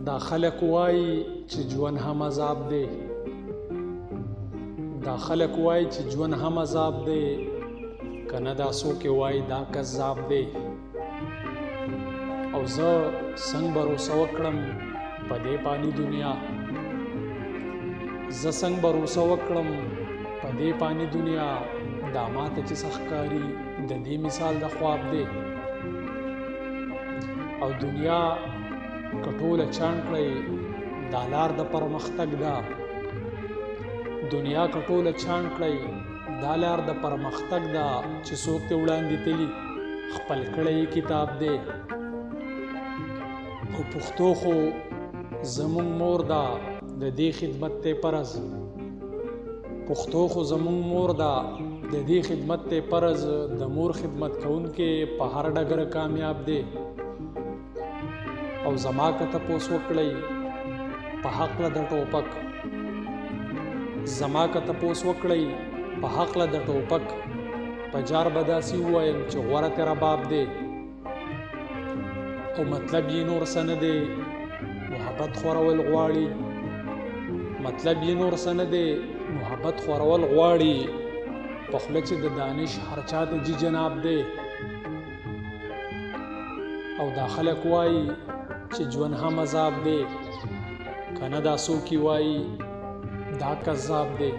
دا خلک وایي چې ژوند هم عذاب دی. دا خلک وایي چې ژوند هم عذاب دی، کنه دا څوک وایي دا کذاب دی. او زه څنګه باور وکړم په دې پانی دنیا، زه څنګه باور وکړم په دې پانی دنیا. دا ماته چې ښکاري د دې مثال د خواب دی. او دنیا کټوله چاڼ کړئ دا لار د پرمختګ ده. دنیا کټوله چاڼ کړئ دا لار د پرمختګ ده، چې څوک ته وړاندې تلي خپل کړی کتاب دی. او پښتو خو زمونږ مور ده، د دې خدمت ته پرز. پښتو خو زمونږ مور ده، د دې خدمت ته پرز. د مور خدمت کوونکې په هر ډګر کامیاب دی. او زما که تپوس وکړئ په حقله د ټوپک، زما که تپوس وکړئ په حقله د ټوپک، په جار به داسې ووایم چې غوره تې رباب دی. او مطلب یې نور څه نه دی، محبت خورول غواړي. مطلب یې نور څه نه دی، محبت خورول غواړي. په خوله چې د دانش هر چا ته جي جناب دی. او دا خلک وایي چې ژوند هم عذاب دی، کنه دا څوک وایي دا کذاب دی.